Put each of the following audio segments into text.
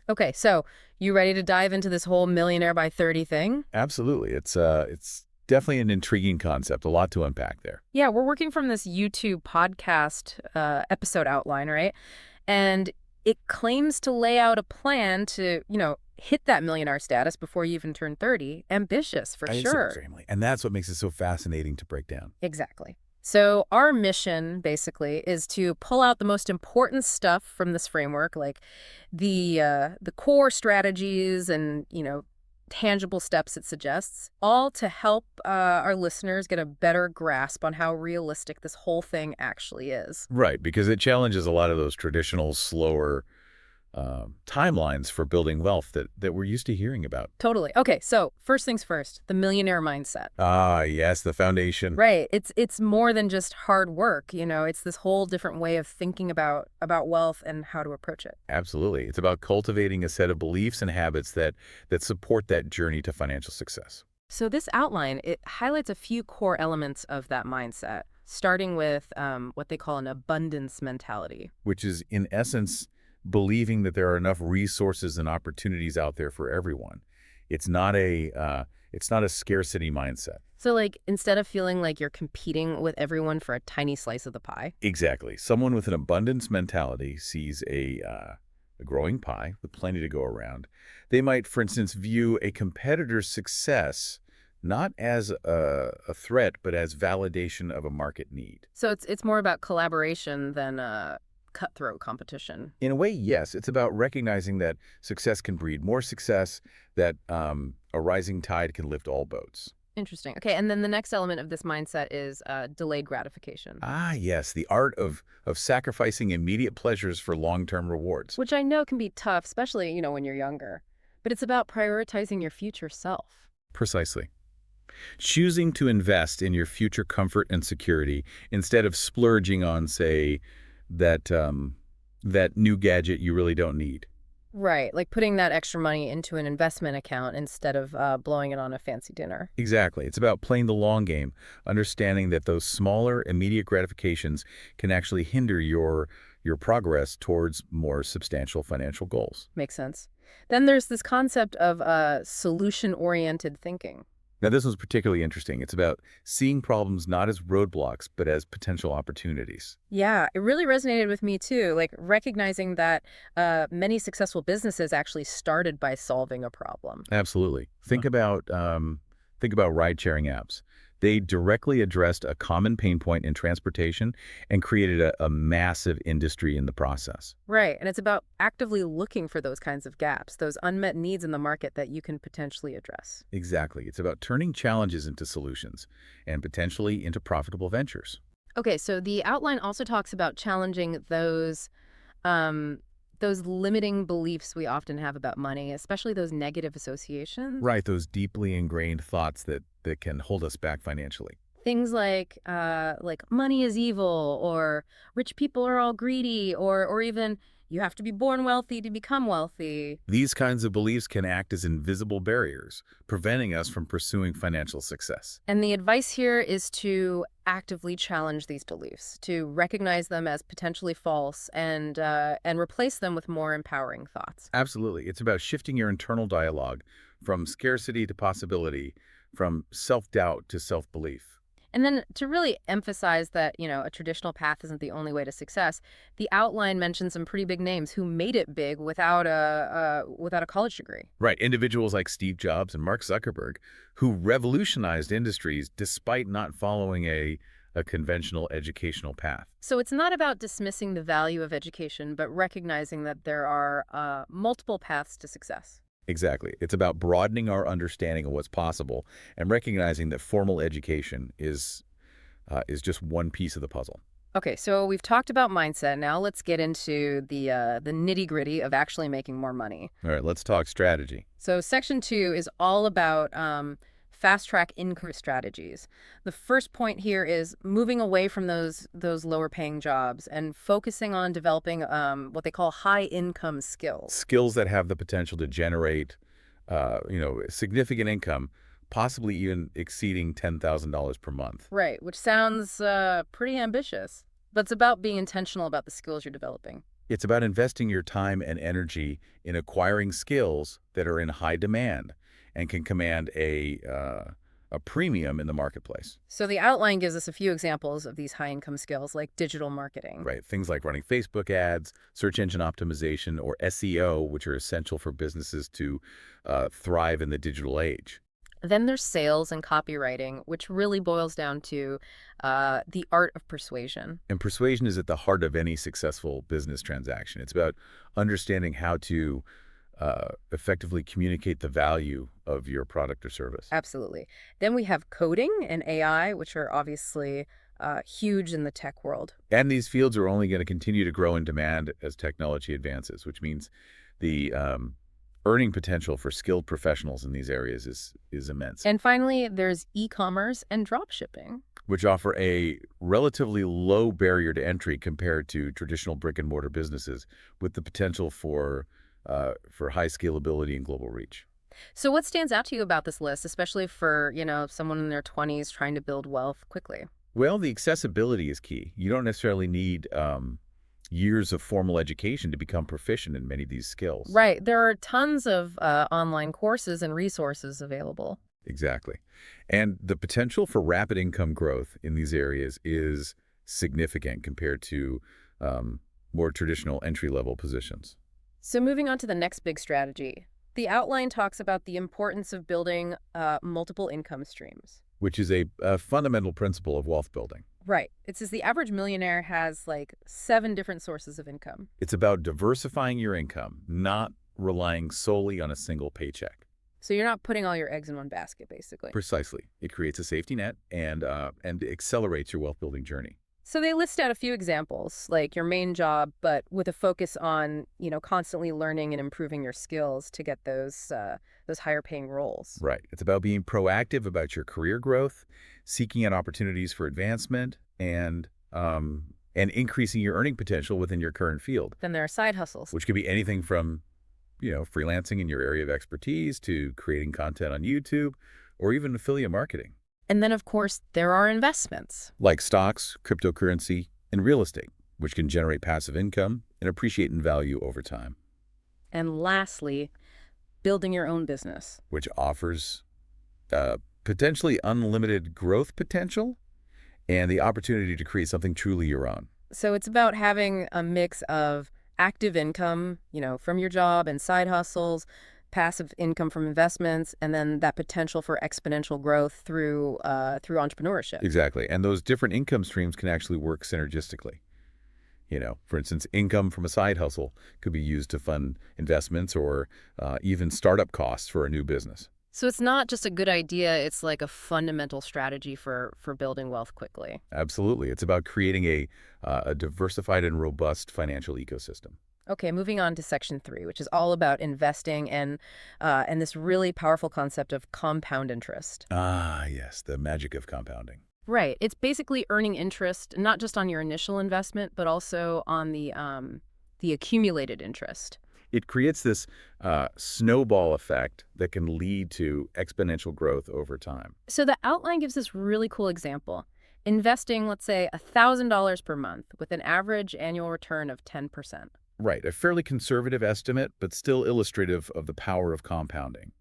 Okay, so you ready to dive into this whole millionaire by 30 thing? Absolutely. It's definitely an intriguing concept, a lot to unpack there. Yeah, we're working from this YouTube podcast episode outline, right? And it claims to lay out a plan to, hit that millionaire status before you even turn 30. Ambitious, for It's sure. extremely. And that's what makes it so fascinating to break down. Exactly. So our mission, basically, is to pull out the most important stuff from this framework, like the core strategies and, tangible steps it suggests, all to help our listeners get a better grasp on how realistic this whole thing actually is. Right, because it challenges a lot of those traditional, slower timelines for building wealth that we're used to hearing about. Totally. Okay, so first things first, the millionaire mindset. Ah, yes, the foundation. Right. It's more than just hard work, it's this whole different way of thinking about wealth and how to approach it. Absolutely. It's about cultivating a set of beliefs and habits that support that journey to financial success, So this outline, it highlights a few core elements of that mindset, starting with what they call an abundance mentality. which is, in essence, believing that there are enough resources and opportunities out there for everyone. It's not a scarcity mindset. So like instead of feeling like you're competing with everyone for a tiny slice of the pie. Exactly. Someone with an abundance mentality sees a growing pie with plenty to go around. They might, for instance, view a competitor's success not as a threat, but as validation of a market need. So it's more about collaboration than cutthroat competition. In a way, yes, it's about recognizing that success can breed more success, that a rising tide can lift all boats. Interesting. Okay, and then the next element of this mindset is delayed gratification, Ah, yes, the art of sacrificing immediate pleasures for long-term rewards. which I know can be tough, especially, when you're younger. But it's about prioritizing your future self. Precisely. Choosing to invest in your future comfort and security instead of splurging on, say, that new gadget you really don't need. Right, like putting that extra money into an investment account instead of blowing it on a fancy dinner. Exactly. It's about playing the long game, understanding that those smaller, immediate gratifications can actually hinder your progress towards more substantial financial goals. Makes sense. Then there's this concept of solution-oriented thinking. Now, this one's particularly interesting. It's about seeing problems not as roadblocks, but as potential opportunities. Yeah, it really resonated with me too, like recognizing that many successful businesses actually started by solving a problem. Absolutely. Think about ride-sharing apps. They directly addressed a common pain point in transportation and created a massive industry in the process. Right, and it's about actively looking for those kinds of gaps, those unmet needs in the market that you can potentially address. Exactly. It's about turning challenges into solutions and potentially into profitable ventures. Okay, so the outline also talks about challenging those limiting beliefs we often have about money, especially those negative associations. Right, those deeply ingrained thoughts that can hold us back financially. Things like money is evil, or rich people are all greedy, or even you have to be born wealthy to become wealthy. These kinds of beliefs can act as invisible barriers, preventing us from pursuing financial success. And the advice here is to actively challenge these beliefs, to recognize them as potentially false, and replace them with more empowering thoughts. Absolutely. It's about shifting your internal dialogue from scarcity to possibility, from self-doubt to self-belief. And then to really emphasize that, a traditional path isn't the only way to success, the outline mentions some pretty big names who made it big without a college degree. Right, individuals like Steve Jobs and Mark Zuckerberg, who revolutionized industries despite not following a conventional educational path. So it's not about dismissing the value of education, but recognizing that there are multiple paths to success. Exactly. It's about broadening our understanding of what's possible and recognizing that formal education is just one piece of the puzzle. Okay, so we've talked about mindset. Now let's get into the nitty-gritty of actually making more money. All right, let's talk strategy. So section 2 is all about fast-track income strategies. The first point here is moving away from those lower-paying jobs and focusing on developing what they call high-income skills. Skills that have the potential to generate, significant income, possibly even exceeding $10,000 per month. Right, which sounds pretty ambitious, but it's about being intentional about the skills you're developing. It's about investing your time and energy in acquiring skills that are in high demand and can command a premium in the marketplace. So the outline gives us a few examples of these high-income skills like digital marketing. Right. Things like running Facebook ads, search engine optimization, or SEO, which are essential for businesses to thrive in the digital age. Then there's sales and copywriting, which really boils down to the art of persuasion. And persuasion is at the heart of any successful business transaction. It's about understanding how to effectively communicate the value of your product or service. Absolutely. Then we have coding and AI, which are obviously huge in the tech world. And these fields are only going to continue to grow in demand as technology advances, which means the earning potential for skilled professionals in these areas is immense, And finally, there's e-commerce and drop shipping. which offer a relatively low barrier to entry compared to traditional brick-and-mortar businesses with the potential for high scalability and global reach. So what stands out to you about this list, especially for, someone in their 20s trying to build wealth quickly? Well, the accessibility is key. You don't necessarily need years of formal education to become proficient in many of these skills. Right. There are tons of online courses and resources available. Exactly. And the potential for rapid income growth in these areas is significant compared to more traditional entry-level positions, So moving on to the next big strategy. The outline talks about the importance of building multiple income streams. which is a fundamental principle of wealth building. Right. It says the average millionaire has like 7 different sources of income. It's about diversifying your income, not relying solely on a single paycheck. So you're not putting all your eggs in one basket, basically. Precisely. It creates a safety net and accelerates your wealth building journey. So they list out a few examples, like your main job, but with a focus on, constantly learning and improving your skills to get those higher paying roles. Right. It's about being proactive about your career growth, seeking out opportunities for advancement, and increasing your earning potential within your current field, Then there are side hustles. which could be anything from, freelancing in your area of expertise to creating content on YouTube or even affiliate marketing, And then, of course, there are investments. like stocks, cryptocurrency, and real estate, which can generate passive income and appreciate in value over time, And lastly, building your own business. which offers potentially unlimited growth potential and the opportunity to create something truly your own. So it's about having a mix of active income, from your job and side hustles, passive income from investments, and then that potential for exponential growth through entrepreneurship. Exactly. And those different income streams can actually work synergistically. For instance, income from a side hustle could be used to fund investments or even startup costs for a new business. So it's not just a good idea, it's like a fundamental strategy for building wealth quickly. Absolutely. It's about creating a diversified and robust financial ecosystem. Okay, moving on to section 3, which is all about investing and this really powerful concept of compound interest. Ah, yes, the magic of compounding. Right. It's basically earning interest, not just on your initial investment, but also on the accumulated interest. It creates this snowball effect that can lead to exponential growth over time. So the outline gives this really cool example. Investing, let's say, $1,000 per month with an average annual return of 10%. Right, a fairly conservative estimate, but still illustrative of the power of compounding.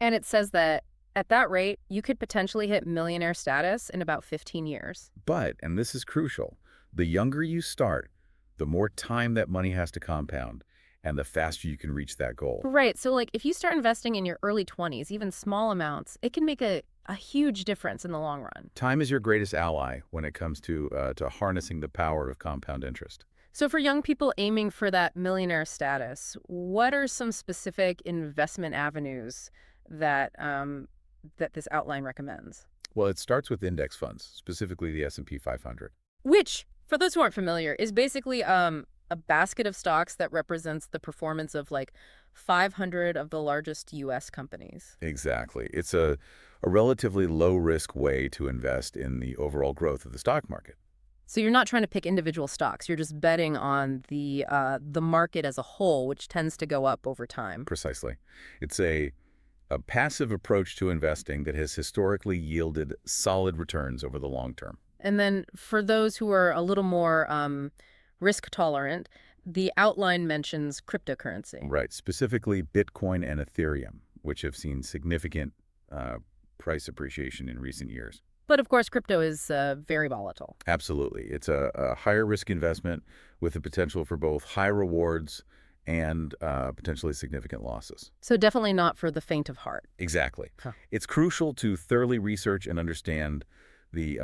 And it says that at that rate, you could potentially hit millionaire status in about 15 years. But, and this is crucial, the younger you start, the more time that money has to compound, and the faster you can reach that goal. Right. So, like, if you start investing in your early 20s, even small amounts, it can make a huge difference in the long run. Time is your greatest ally when it comes to harnessing the power of compound interest. So for young people aiming for that millionaire status, what are some specific investment avenues that that this outline recommends? Well, it starts with index funds, specifically the S&P 500. Which, for those who aren't familiar, is basically a basket of stocks that represents the performance of like 500 of the largest U.S. companies. Exactly. It's a relatively low-risk way to invest in the overall growth of the stock market. So you're not trying to pick individual stocks. You're just betting on the market as a whole, which tends to go up over time. Precisely. It's a passive approach to investing that has historically yielded solid returns over the long term. And then for those who are a little more risk tolerant, the outline mentions cryptocurrency. Right, specifically Bitcoin and Ethereum, which have seen significant uh, price appreciation in recent years. But of course, crypto is very volatile. Absolutely. It's a higher risk investment with the potential for both high rewards and potentially significant losses. So definitely not for the faint of heart. Exactly. Huh. It's crucial to thoroughly research and understand the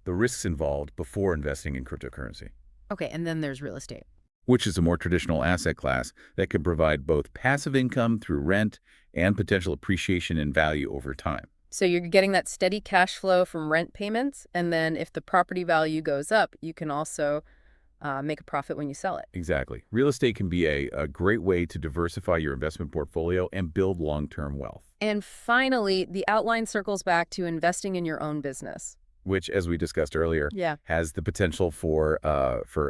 risks involved before investing in cryptocurrency, Okay, and then there's real estate. which is a more traditional asset class that can provide both passive income through rent and potential appreciation in value over time. So you're getting that steady cash flow from rent payments, and then if the property value goes up, you can also make a profit when you sell it. Exactly. Real estate can be a great way to diversify your investment portfolio and build long-term wealth, And finally, the outline circles back to investing in your own business. which, as we discussed earlier, Yeah, has the potential for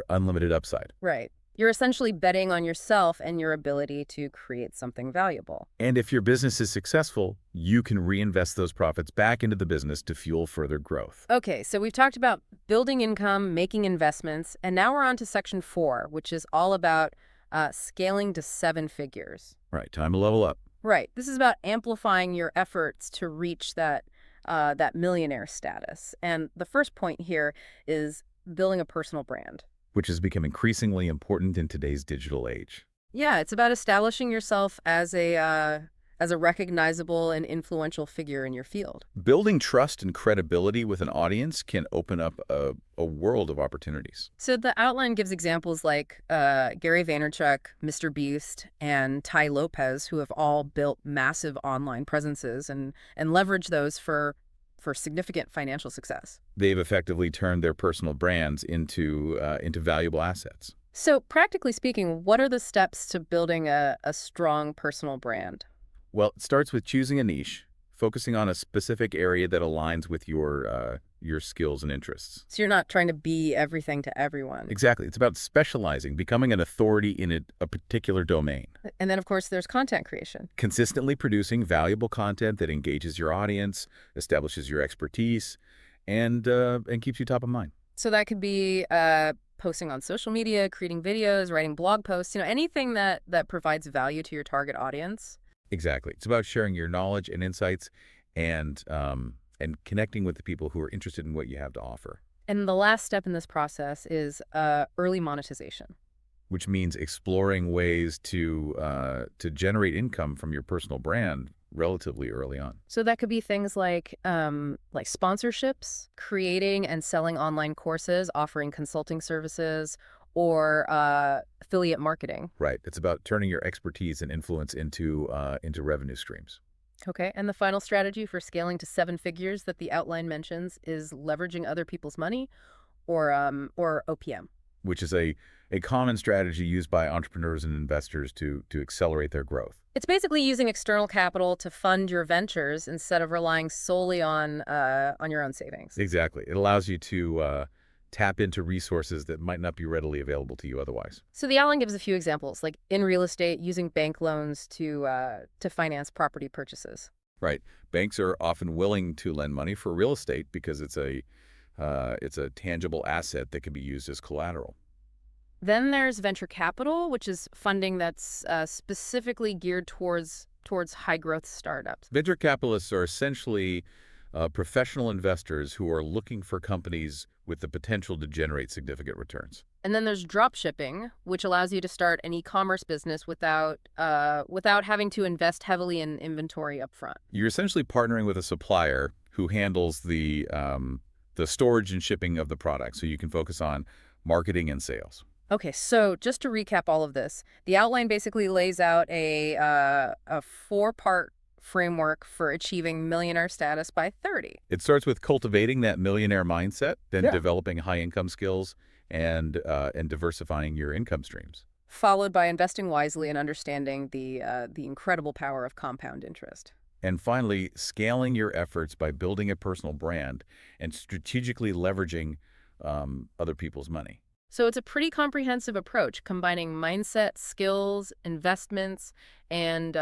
unlimited upside. right. You're essentially betting on yourself and your ability to create something valuable. And if your business is successful, you can reinvest those profits back into the business to fuel further growth. Okay, so we've talked about building income, making investments, and now we're on to section 4, which is all about scaling to 7 figures. Right, time to level up, Right. This is about amplifying your efforts to reach that millionaire status. And the first point here is building a personal brand. which has become increasingly important in today's digital age. Yeah, it's about establishing yourself as a recognizable and influential figure in your field. Building trust and credibility with an audience can open up a world of opportunities. So the outline gives examples like Gary Vaynerchuk, Mr. Beast, and Ty Lopez, who have all built massive online presences and leverage those for significant financial success. They've effectively turned their personal brands into valuable assets. So practically speaking, what are the steps to building a strong personal brand? Well, it starts with choosing a niche, focusing on a specific area that aligns with your skills and interests. So you're not trying to be everything to everyone. Exactly. It's about specializing, becoming an authority in a particular domain. And then, of course, there's content creation. Consistently producing valuable content that engages your audience, establishes your expertise, and keeps you top of mind. So that could be posting on social media, creating videos, writing blog posts, anything that provides value to your target audience. Exactly. It's about sharing your knowledge and insights and connecting with the people who are interested in what you have to offer, And the last step in this process is early monetization. which means exploring ways to generate income from your personal brand relatively early on. So that could be things like sponsorships, creating and selling online courses, offering consulting services, or affiliate marketing. Right. It's about turning your expertise and influence into revenue streams, Okay, and the final strategy for scaling to 7 figures that the outline mentions is leveraging other people's money, or OPM. which is a common strategy used by entrepreneurs and investors to accelerate their growth. It's basically using external capital to fund your ventures instead of relying solely on your own savings. Exactly. It allows you to tap into resources that might not be readily available to you otherwise. So the outline gives a few examples, like in real estate, using bank loans to finance property purchases. Right. Banks are often willing to lend money for real estate because it's a tangible asset that can be used as collateral. Then there's venture capital, which is funding that's specifically geared towards high growth startups. Venture capitalists are essentially professional investors who are looking for companies with the potential to generate significant returns. And then there's drop shipping, which allows you to start an e-commerce business without having to invest heavily in inventory upfront. You're essentially partnering with a supplier who handles the storage and shipping of the product, so you can focus on marketing and sales. Okay, so just to recap all of this, the outline basically lays out a 4-part framework for achieving millionaire status by 30. It starts with cultivating that millionaire mindset, then Yeah. developing high-income skills and diversifying your income streams. Followed by investing wisely and understanding the incredible power of compound interest. And finally, scaling your efforts by building a personal brand and strategically leveraging other people's money. So it's a pretty comprehensive approach, combining mindset, skills, investments, and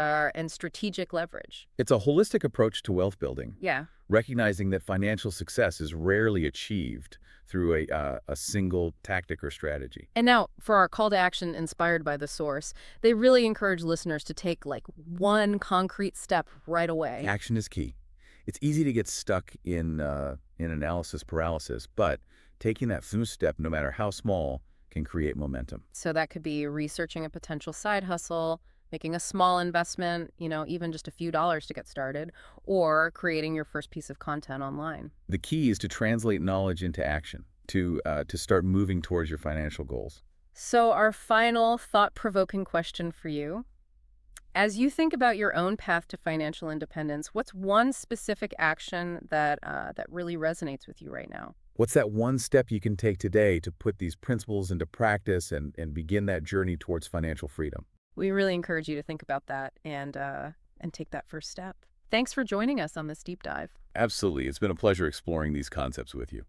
strategic leverage. It's a holistic approach to wealth building, Yeah. recognizing that financial success is rarely achieved through a single tactic or strategy. And now, for our call to action inspired by the source, they really encourage listeners to take like one concrete step right away. Action is key. It's easy to get stuck in analysis paralysis, but taking that first step, no matter how small, can create momentum. So that could be researching a potential side hustle, making a small investment, even just a few dollars to get started, or creating your first piece of content online. The key is to translate knowledge into action, to start moving towards your financial goals. So, our final thought provoking question for you: as you think about your own path to financial independence, what's one specific action that really resonates with you right now? What's that one step you can take today to put these principles into practice and begin that journey towards financial freedom? We really encourage you to think about that and take that first step. Thanks for joining us on this deep dive. Absolutely. It's been a pleasure exploring these concepts with you.